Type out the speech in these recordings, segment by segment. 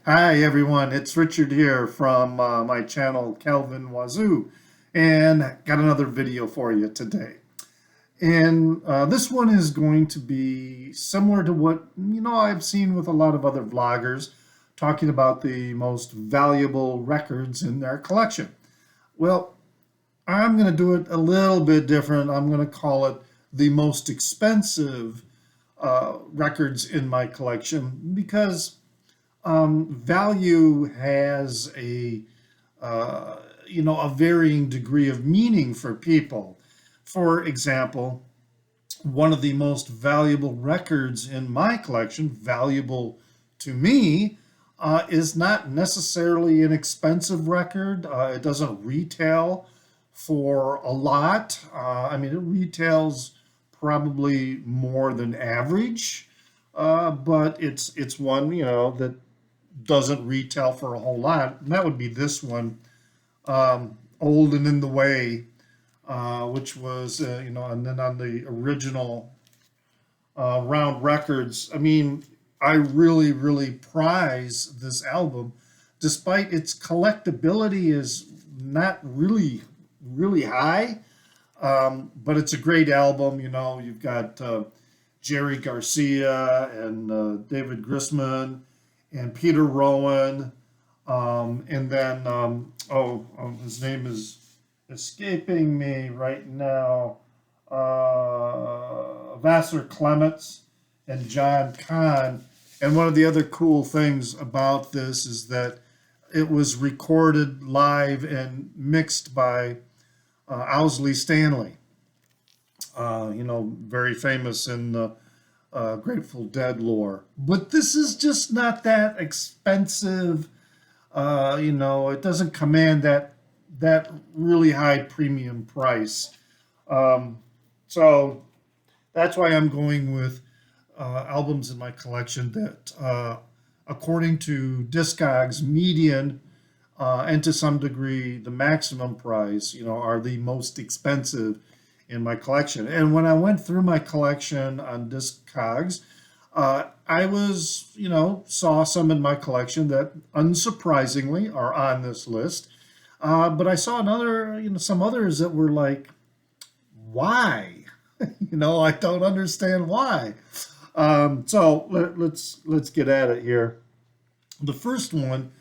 Hi everyone, it's Richard here from my channel Calvin Wazoo, and got another video for you today. And this one is going to be similar to what I've seen with a lot of other vloggers talking about the most valuable records in their collection. Well, I'm going to do it a little bit different. I'm going to call it the most expensive records in my collection because value has a varying degree of meaning for people. For example, one of the most valuable records in my collection, valuable to me, is not necessarily an expensive record. It doesn't retail for a lot. It retails probably more than average, but it's one that doesn't retail for a whole lot. And that would be this one, Old and in the Way, which was, and then on the original Round Records. I really, really prize this album, despite its collectability is not really, really high. But it's a great album. You've got Jerry Garcia and David Grisman and Peter Rowan, and then his name is escaping me right now. Vassar Clements and John Kahn. And one of the other cool things about this is that it was recorded live and mixed by Owsley Stanley, very famous in the Grateful Dead lore. But this is just not that expensive. It doesn't command that really high premium price. So that's why I'm going with albums in my collection that, according to Discogs, median and to some degree the maximum price, are the most expensive in my collection. And when I went through my collection on Discogs, I saw some in my collection that unsurprisingly are on this list. But I saw some others that were like, why? I don't understand why. So let's get at it here. The first one,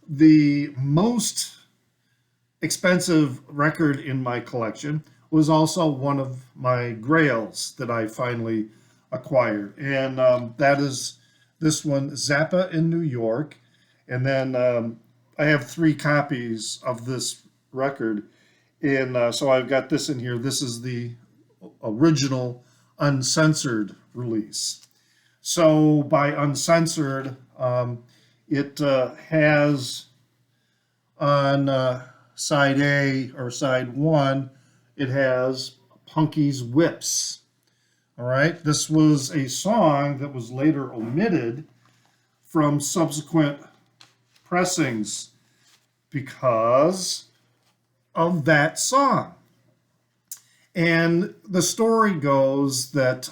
the most expensive record in my collection, was also one of my grails that I finally acquired. And that is this one, Zappa in New York. And then I have 3 copies of this record. And so I've got this in here. This is the original uncensored release. So by uncensored, it has on side A or side 1, it has Punky's Whips. All right, this was a song that was later omitted from subsequent pressings because of that song. And the story goes that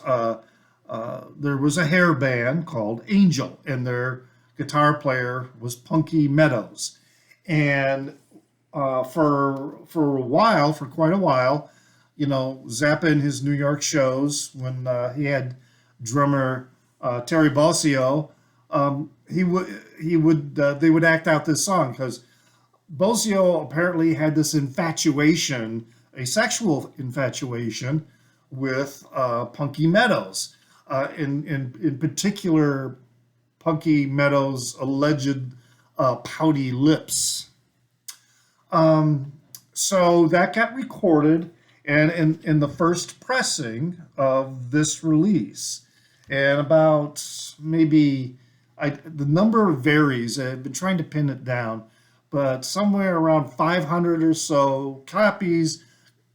there was a hair band called Angel, and their guitar player was Punky Meadows. And for a while, for quite a while, Zappa in his New York shows, when he had drummer Terry Bozzio, they would act out this song because Bozzio apparently had this infatuation, a sexual infatuation with Punky Meadows. In particular, Punky Meadows' alleged pouty lips. So that got recorded and in the first pressing of this release. And about maybe, the number varies. I've been trying to pin it down, but somewhere around 500 or so copies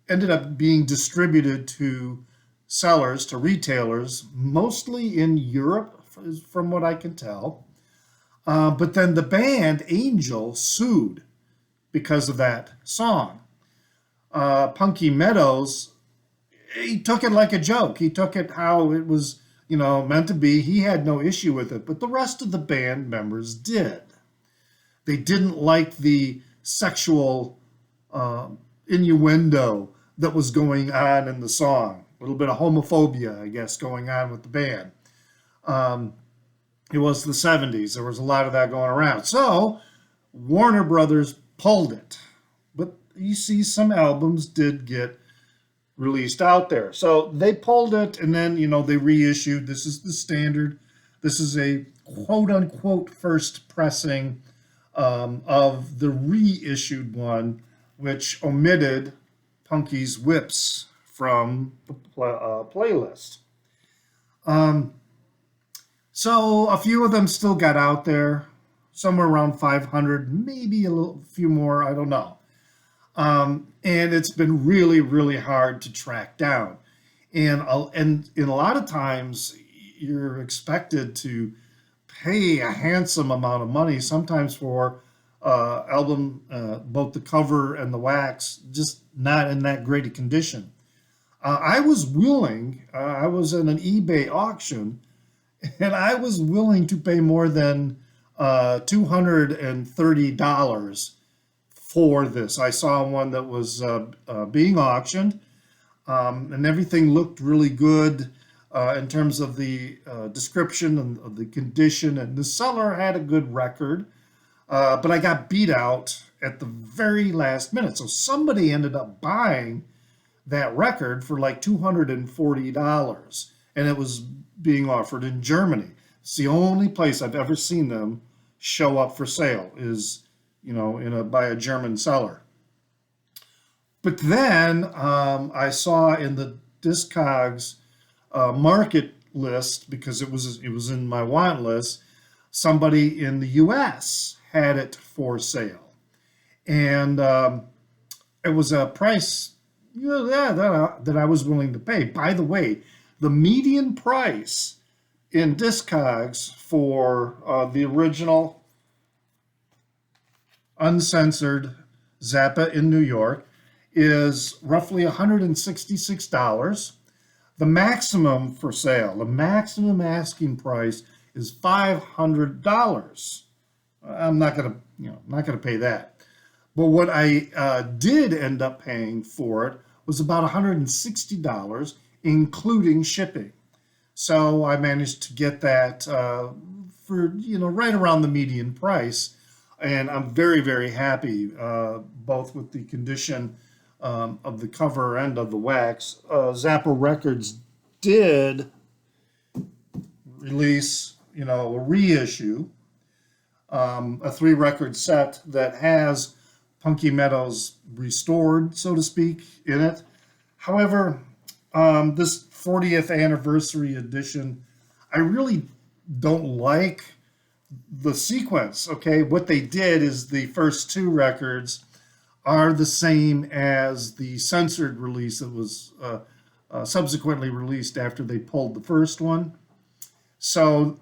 ended up being distributed to sellers, to retailers, mostly in Europe, from what I can tell. But then the band Angel sued because of that song. Punky Meadows, he took it like a joke. He took it how it was, meant to be. He had no issue with it, but the rest of the band members did. They didn't like the sexual innuendo that was going on in the song. A little bit of homophobia, I guess, going on with the band. Um, it was the 70s. There was a lot of that going around. So Warner Brothers pulled it. But you see, some albums did get released out there. So they pulled it, and then, they reissued. This is the standard. This is a quote unquote first pressing of the reissued one, which omitted Punky's Whips from the playlist. Um, so a few of them still got out there, somewhere around 500, maybe a little few more, I don't know. And it's been really, really hard to track down. And in a lot of times, you're expected to pay a handsome amount of money, sometimes for album, both the cover and the wax, just not in that great a condition. I was willing, I was in an eBay auction, and I was willing to pay more than $230 for this. I saw one that was being auctioned, and everything looked really good in terms of the description and of the condition, and the seller had a good record, but I got beat out at the very last minute. So somebody ended up buying that record for like $240, and it was being offered in Germany. It's the only place I've ever seen them show up for sale, is by a German seller. But then I saw in the Discogs market list, because it was in my want list, somebody in the U.S. had it for sale, and it was a price that I was willing to pay. By the way, the median price in Discogs for the original uncensored Zappa in New York is roughly $166. The maximum for sale, the maximum asking price, is $500. I'm not gonna pay that. But what I did end up paying for it was about $160, including shipping. So I managed to get that for right around the median price, and I'm very, very happy both with the condition of the cover and of the wax. Zappa Records did release a reissue, a 3-record set that has Punky Meadows restored, so to speak, in it. However, this 40th anniversary edition, I really don't like the sequence. Okay, what they did is the first 2 records are the same as the censored release that was subsequently released after they pulled the first one. So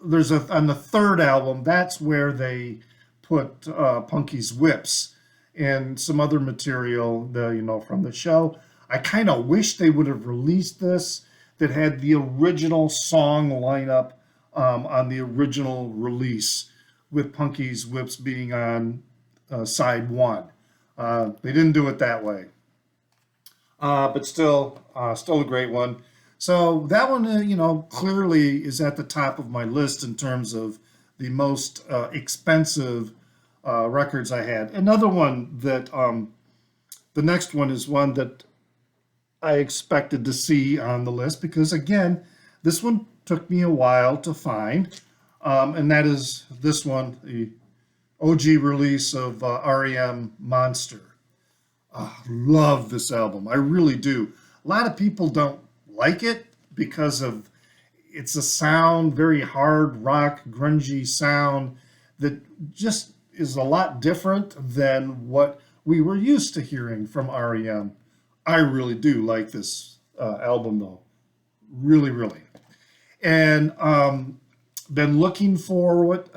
there's on the 3rd album, that's where they put Punky's Whips and some other material from the show. I kind of wish they would have released this that had the original song lineup on the original release, with Punky's Whips being on side 1. They didn't do it that way, but still a great one. So that one, clearly is at the top of my list in terms of the most expensive records I had. Another one that the next one is one that I expected to see on the list, because again, this one took me a while to find, and that is this one, the OG release of R.E.M. Monster. Love this album. I really do. A lot of people don't like it because of it's a sound, very hard rock, grungy sound that just is a lot different than what we were used to hearing from R.E.M. I really do like this album, though. Really, really. And been looking forward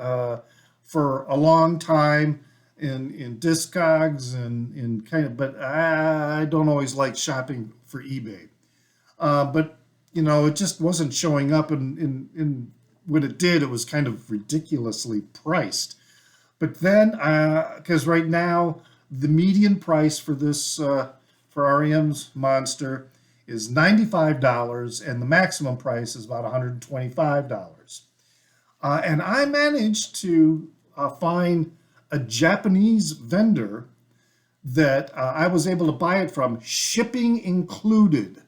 for a long time in Discogs and in but I don't always like shopping for eBay. But it just wasn't showing up, and when it did, it was kind of ridiculously priced. But then, because right now the median price for this for R.E.M's Monster is $95, and the maximum price is about $125. And I managed to find a Japanese vendor that I was able to buy it from, shipping included,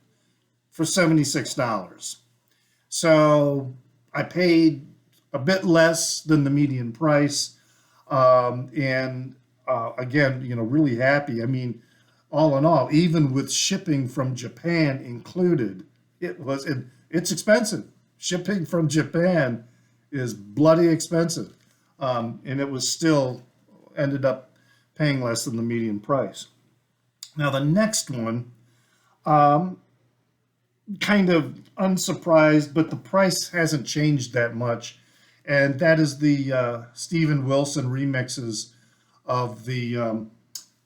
for $76. So I paid a bit less than the median price. And again, really happy. I mean, all in all, even with shipping from Japan included, it's expensive. Shipping from Japan is bloody expensive. And it was still ended up paying less than the median price. Now, the next one, kind of unsurprised, but the price hasn't changed that much. And that is the Steven Wilson remixes of the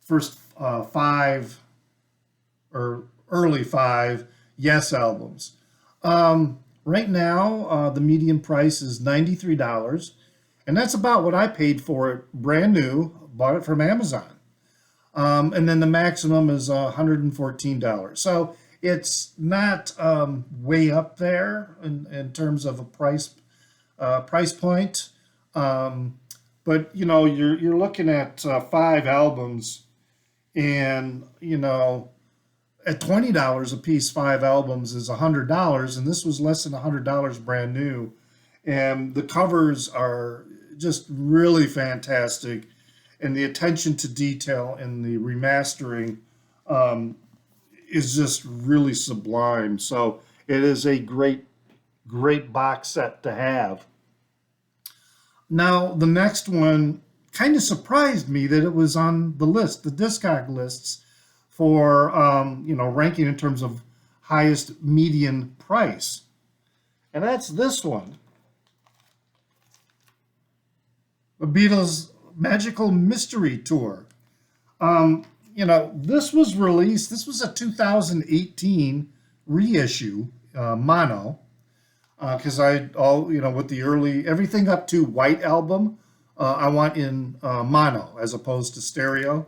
first five or early five Yes albums. Right now, the median price is $93, and that's about what I paid for it brand new. Bought it from Amazon. And then the maximum is $114. So it's not way up there in terms of a price point. But you're looking at five albums, and at $20 a piece, five albums is $100, and this was less than $100 brand new. And the covers are just really fantastic, and the attention to detail in the remastering is just really sublime. So it is a great box set to have. Now, the next one kind of surprised me that it was on the list, the Discog lists, for ranking in terms of highest median price, and that's this one, the Beatles' Magical Mystery Tour. This was released. This was a 2018 reissue, mono, because with the early everything up to White Album, I want in mono as opposed to stereo.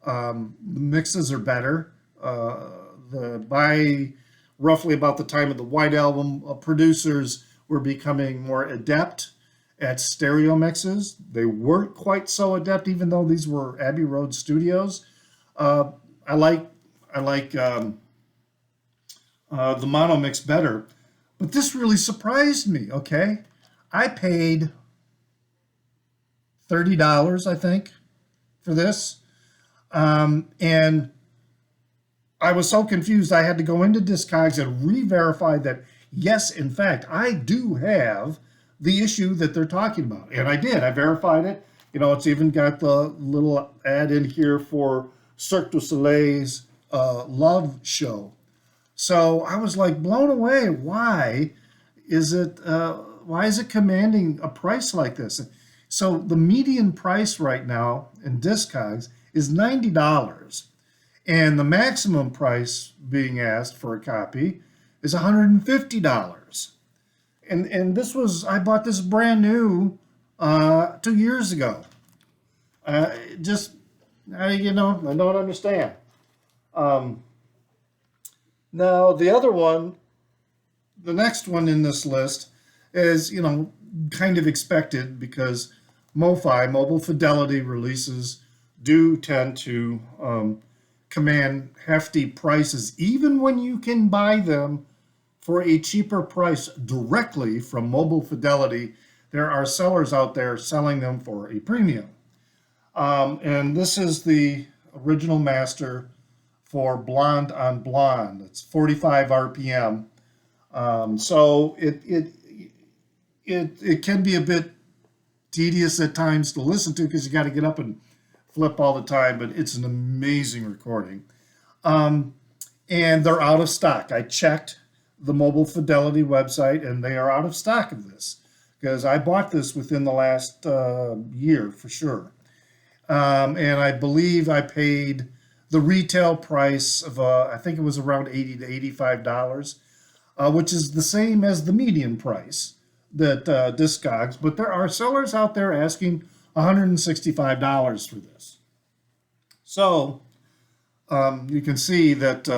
The mixes are better. By roughly about the time of the White Album, producers were becoming more adept at stereo mixes. They weren't quite so adept, even though these were Abbey Road studios. I like the mono mix better, but this really surprised me. Okay, I paid $30, I think, for this, and I was so confused. I had to go into Discogs and re-verify that yes, in fact, I do have the issue that they're talking about, and I did. I verified it. It's even got the little ad in here for Cirque du Soleil's Love Show. So I was like blown away. Why is it commanding a price like this? So the median price right now in Discogs is $90, and the maximum price being asked for a copy is $150. And I bought this brand new 2 years ago. I don't understand. Now, the next one in this list is, kind of expected, because MoFi, Mobile Fidelity releases, do tend to command hefty prices, even when you can buy them for a cheaper price directly from Mobile Fidelity. There are sellers out there selling them for a premium. And this is the original master for Blonde on Blonde. It's 45 RPM. So it can be a bit tedious at times to listen to, because you got to get up and flip all the time, but it's an amazing recording. And they're out of stock. I checked the Mobile Fidelity website, and they are out of stock of this, because I bought this within the last year for sure. And I believe I paid the retail price of, I think it was around $80 to $85, which is the same as the median price that Discogs. But there are sellers out there asking $165 for this. So you can see that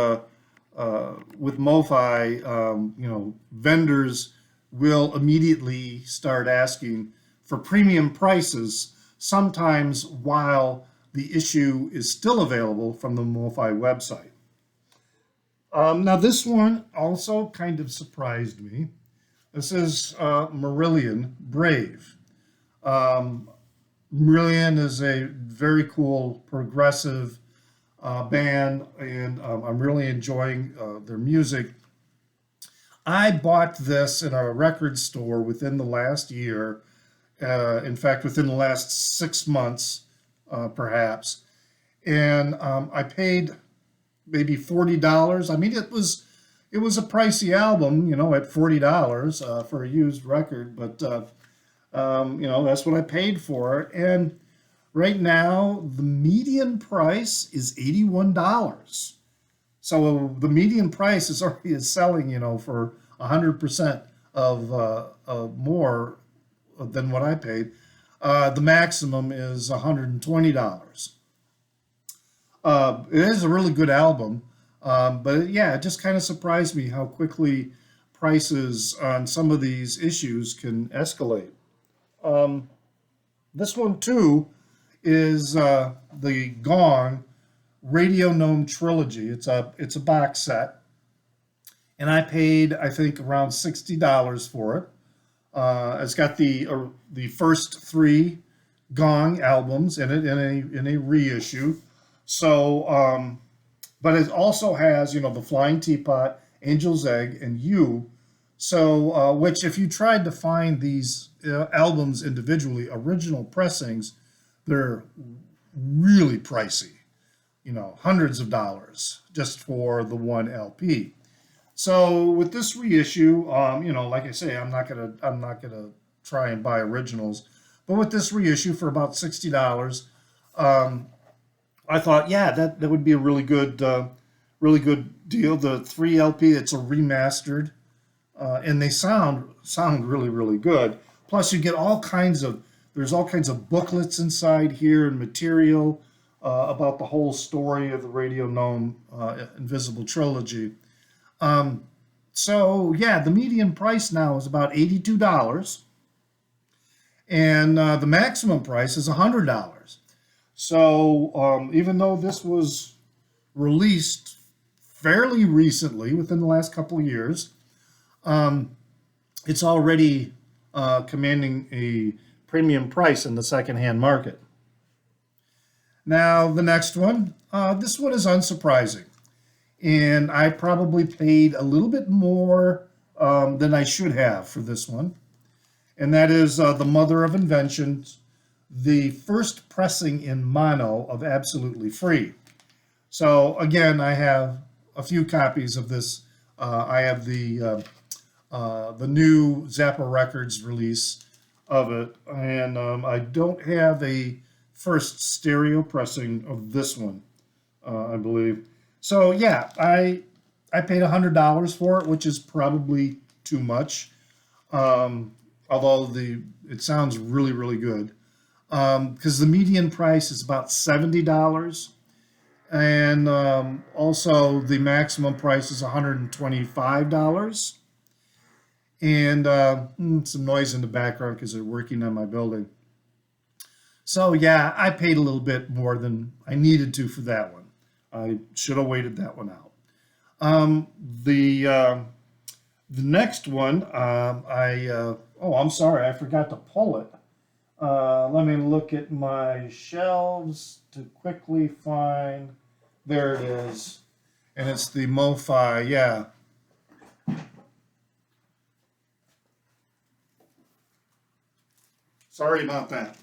with MoFi, vendors will immediately start asking for premium prices, sometimes while the issue is still available from the MoFi website. Now, this one also kind of surprised me. This is Marillion Brave. Um, Marillion is a very cool progressive band, and I'm really enjoying their music. I bought this in a record store within the last year. In fact, within the last 6 months, perhaps. And I paid maybe $40. I mean, it was a pricey album, at $40 for a used record, but that's what I paid for it. And right now, the median price is $81. So the median price is already selling, for 100% of more than what I paid. The maximum is $120. It is a really good album, but yeah, it just kind of surprised me how quickly prices on some of these issues can escalate. Um, this one too is the Gong Radio Gnome Trilogy. It's a box set, and I paid I think around $60 for it. It's got the first three Gong albums in it in a reissue. So, but it also has the Flying Teapot, Angel's Egg, and You. So, which if you tried to find these albums individually, original pressings, they're really pricey. Hundreds of dollars just for the one LP. So with this reissue, like I say, I'm not gonna try and buy originals, but with this reissue for about $60, um, I thought, yeah, that would be a really good deal. The three LP, it's a remastered, and they sound really really good. Plus, you get there's all kinds of booklets inside here and material about the whole story of the Radio Gnome Invisible Trilogy. Um, so yeah, the median price now is about $82, and the maximum price is $100. So even though this was released fairly recently, within the last couple of years, um, it's already commanding a premium price in the secondhand market. Now, the next one, this one is unsurprising. And I probably paid a little bit more than I should have for this one. And that is The Mother of Inventions, the first pressing in mono of Absolutely Free. So, again, I have a few copies of this. I have the new Zappa Records release of it, and I don't have a first stereo pressing of this one, I believe. So yeah, I paid $100 for it, which is probably too much. Although it sounds really really good, because the median price is about $70, and also the maximum price is $125. And some noise in the background because they're working on my building. So yeah, I paid a little bit more than I needed to for that one. I should have waited that one out. Um, the uh, the next one, I'm sorry, I forgot to pull it. Let me look at my shelves to quickly find. There it is, and it's the MoFi. Yeah, sorry about that.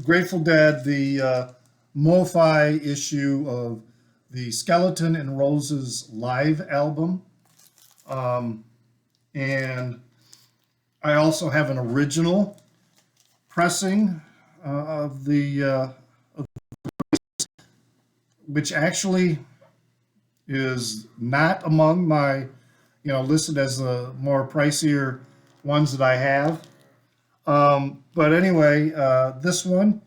Grateful Dead, the MoFi issue of the Skeleton and Roses live album. Um, and I also have an original pressing of which actually is not among my, listed as the more pricier ones that I have. But anyway, this one,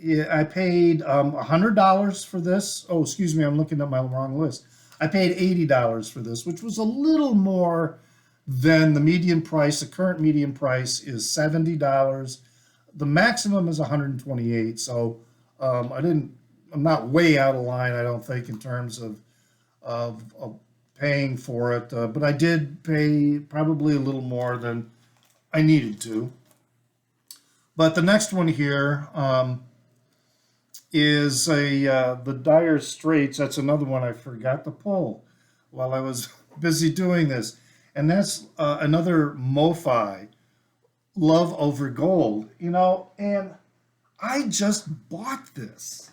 yeah, I paid $100 for this. Oh, excuse me, I'm looking at my wrong list. I paid $80 for this, which was a little more than the median price. The current median price is $70. The maximum is 128. So I didn't. I'm not way out of line. I don't think in terms of paying for it, but I did pay probably a little more than I needed to. But the next one here is the Dire Straits. That's another one I forgot to pull while I was busy doing this, and that's another MoFi, Love Over Gold. And I just bought this.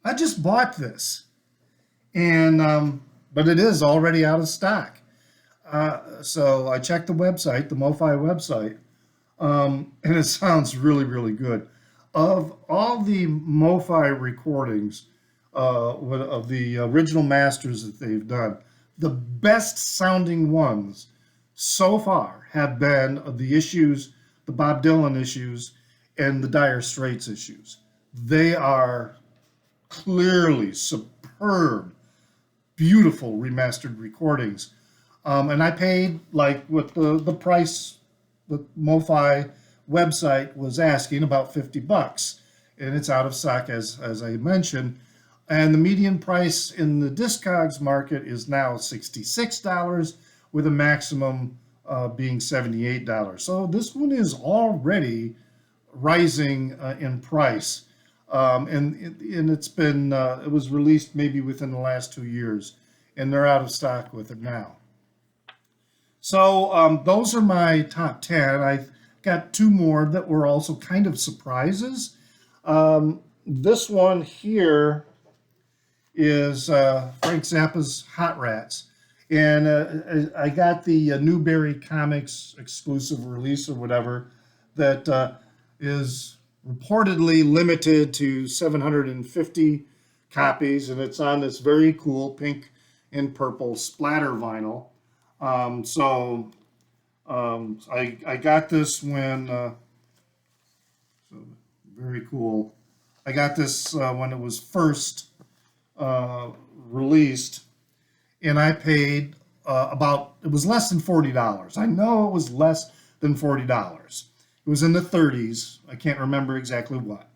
I just bought this, and but it is already out of stock. So I checked the website, the MoFi website, and it sounds really, really good. Of all the MoFi recordings of the original masters that they've done, the best sounding ones so far have been the issues, the Bob Dylan issues, and the Dire Straits issues. They are clearly superb, beautiful remastered recordings. And I paid like what the price the MoFi website was asking, about $50, and it's out of stock as I mentioned. And the median price in the Discogs market is now $66, with a maximum being $78. So this one is already rising in price, and it was released maybe within the last 2 years, and they're out of stock with it now. So those are my top 10. I've got two more that were also kind of surprises. This one here is Frank Zappa's Hot Rats. And I got the Newberry Comics exclusive release or whatever that is reportedly limited to 750 copies. And it's on this very cool pink and purple splatter vinyl. I got this when so very cool. I got this when it was first released, and I paid it was less than $40. I know it was less than $40. It was in the 30s. I can't remember exactly what.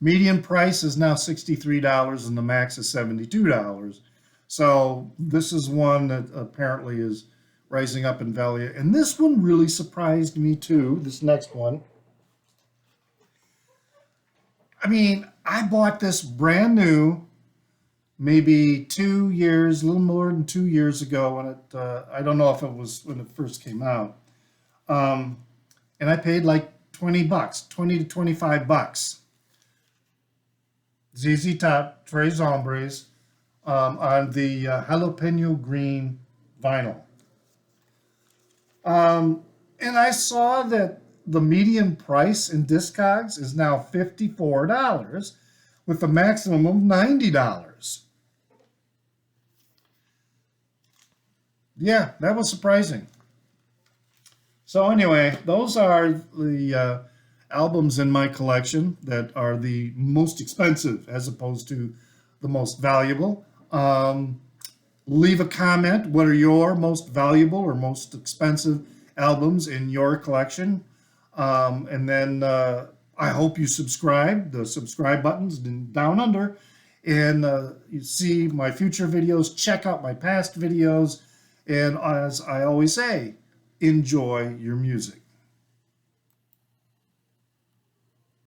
Median price is now $63, and the max is $72. So this is one that apparently is rising up in value. And this one really surprised me too, this next one. I mean, I bought this brand new, maybe 2 years, a little more than 2 years ago when I don't know if it was when it first came out. And I paid like $20, 20 to $25. ZZ Top, Tres Hombres, on the jalapeno green vinyl. And I saw that the median price in Discogs is now $54 with a maximum of $90. Yeah, that was surprising. So anyway, those are the albums in my collection that are the most expensive as opposed to the most valuable. Leave a comment. What are your most valuable or most expensive albums in your collection? And then I hope you subscribe. The subscribe button's down under. And you see my future videos. Check out my past videos. And as I always say, enjoy your music.